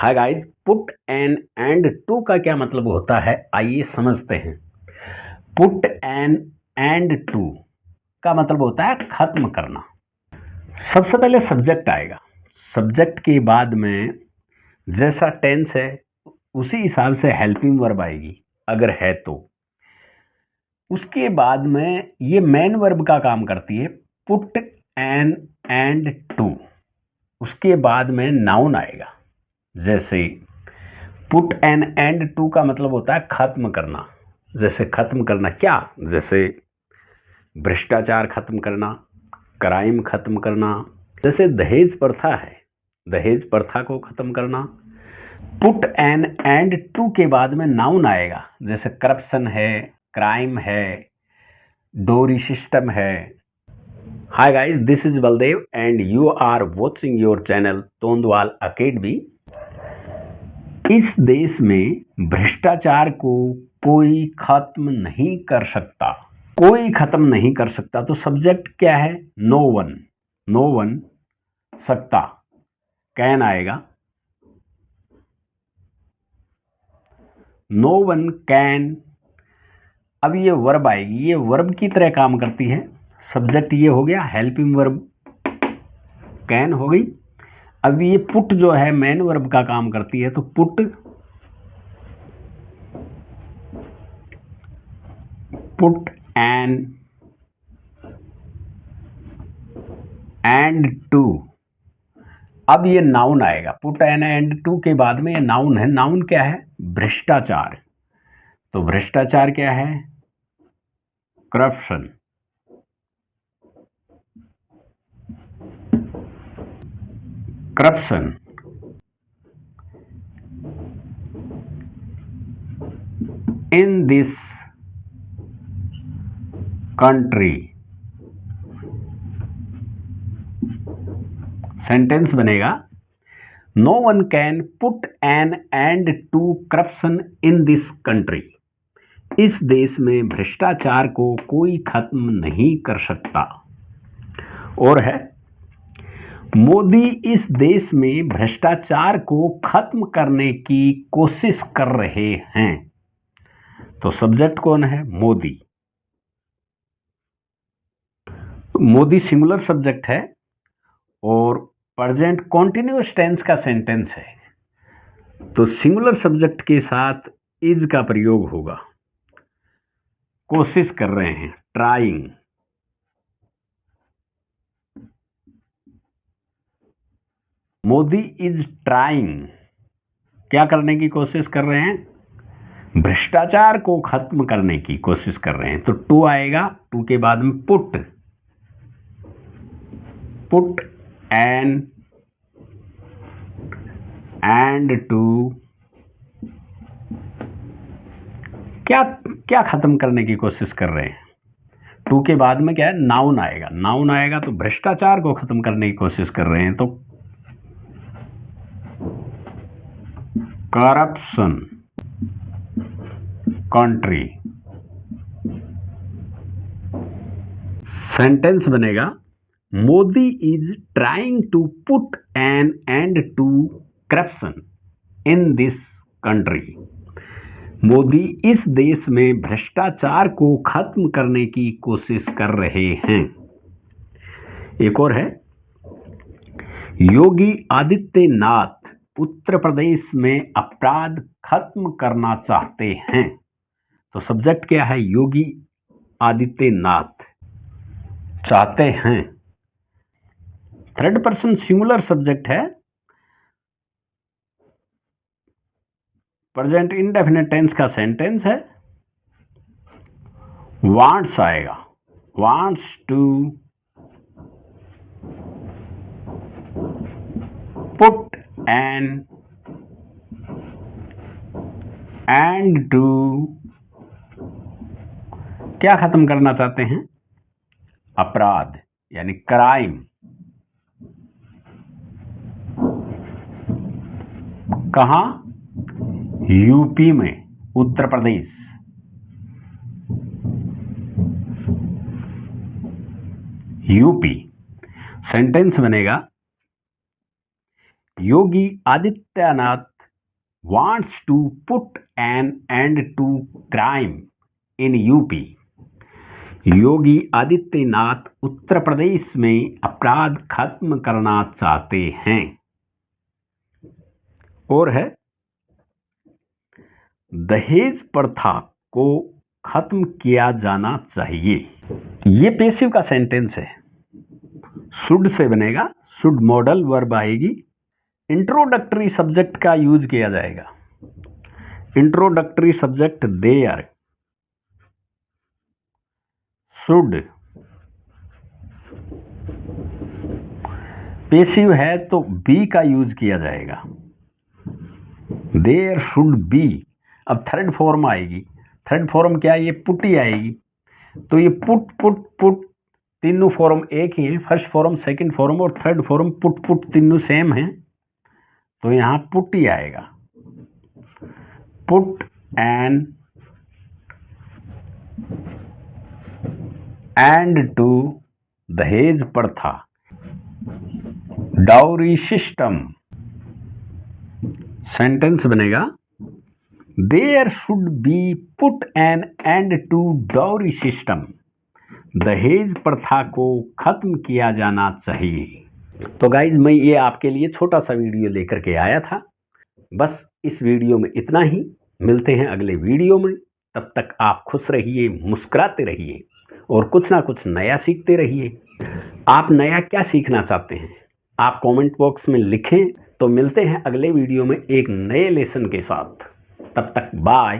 Hi guys, put end to का क्या मतलब होता है, आइए समझते हैं। पुट एंड टू का मतलब होता है खत्म करना। सबसे पहले सब्जेक्ट आएगा, सब्जेक्ट के बाद में जैसा टेंस है उसी हिसाब से हेल्पिंग वर्ब आएगी अगर है तो। उसके बाद में ये मेन वर्ब का काम करती है, पुट एंड टू। उसके बाद में नाउन आएगा, जैसे पुट एंड टू का मतलब होता है खत्म करना। जैसे खत्म करना क्या, जैसे भ्रष्टाचार खत्म करना, क्राइम खत्म करना। जैसे दहेज प्रथा है, दहेज प्रथा को खत्म करना। पुट एंड टू के बाद में नाउन आएगा, जैसे करप्शन है, क्राइम है, डोरी सिस्टम है। Hi guys, this is Baldev and you are watching your channel Tondwal academy. इस देश में भ्रष्टाचार को कोई खत्म नहीं कर सकता, कोई खत्म नहीं कर सकता। तो सब्जेक्ट क्या है, नो वन, नो वन सकता, कैन आएगा, नो वन कैन। अब ये वर्ब आएगी, ये वर्ब की तरह काम करती है। सब्जेक्ट ये हो गया, हेल्पिंग वर्ब कैन हो गई। अब ये पुट जो है मेन वर्ब का काम करती है, तो पुट एंड टू। अब ये नाउन आएगा, पुट एंड टू के बाद में ये नाउन है। नाउन क्या है, भ्रष्टाचार। तो भ्रष्टाचार क्या है, corruption. Corruption in this country. Sentence बनेगा, no one can put an end to corruption in this country. इस देश में भ्रष्टाचार को कोई खत्म नहीं कर सकता। और है, मोदी इस देश में भ्रष्टाचार को खत्म करने की कोशिश कर रहे हैं। तो सब्जेक्ट कौन है, मोदी। मोदी सिंगुलर सब्जेक्ट है और प्रेजेंट कॉन्टिन्यूअस टेंस का सेंटेंस है, तो सिंगुलर सब्जेक्ट के साथ इज का प्रयोग होगा। कोशिश कर रहे हैं, ट्राइंग। मोदी इज ट्राइंग, क्या करने की कोशिश कर रहे हैं, भ्रष्टाचार को खत्म करने की कोशिश कर रहे हैं। तो टू आएगा, टू के बाद में पुट एंड टू। क्या क्या खत्म करने की कोशिश कर रहे हैं। टू के बाद में क्या है, नाउन आएगा। नाउन आएगा तो भ्रष्टाचार को खत्म करने की कोशिश कर रहे हैं, तो करप्शन कंट्री। सेंटेंस बनेगा, Modi is trying to put an end to corruption in this country. Modi इस देश में भ्रष्टाचार को खत्म करने की कोशिश कर रहे हैं। एक और है, योगी आदित्यनाथ उत्तर प्रदेश में अपराध खत्म करना चाहते हैं। तो सब्जेक्ट क्या है, योगी आदित्यनाथ चाहते हैं। थर्ड पर्सन सिंगुलर सब्जेक्ट है, प्रेजेंट इंडेफिनिट टेंस का सेंटेंस है। वांट्स आएगा, wants to put an end to. क्या खत्म करना चाहते हैं, अपराध यानी क्राइम। कहां, यूपी में, उत्तर प्रदेश। यूपी। सेंटेंस बनेगा, Yogi Adityanath wants to put an end to crime in UP. Yogi Adityanath Uttar Pradesh में अपराध खत्म करना चाहते हैं। और है दहेज प्रथा को खत्म किया जाना चाहिए। ये पेसिव का सेंटेंस है, शुड से बनेगा, शुड मॉडल वर्ब आएगी, इंट्रोडक्टरी सब्जेक्ट का यूज किया जाएगा। Introductory subject there, should. Passive है तो बी का यूज किया जाएगा, देयर शुड बी। अब थर्ड फॉर्म आएगी, थर्ड फॉर्म क्या है, ये पुट ही आएगी। तो ये पुट पुट पुट तीनों फॉर्म एक ही है, फर्स्ट फॉर्म, सेकंड फॉर्म और थर्ड फॉर्म पुट पुट तीनों सेम हैं, तो यहाँ पुट ही आएगा। पुट एंड टू दहेज प्रथा, डाउरी सिस्टम। सेंटेंस बनेगा there should be put an end to dowry system. दहेज प्रथा को खत्म किया जाना चाहिए। तो गाइज, मैं ये आपके लिए छोटा सा वीडियो लेकर के आया था। बस इस वीडियो में इतना ही। मिलते हैं अगले वीडियो में। तब तक आप खुश रहिए, मुस्कुराते रहिए और कुछ ना कुछ नया सीखते रहिए। आप नया क्या सीखना चाहते हैं, आप कमेंट बॉक्स में लिखें। तो मिलते हैं अगले वीडियो में एक नए लेसन के साथ। तब तक बाय।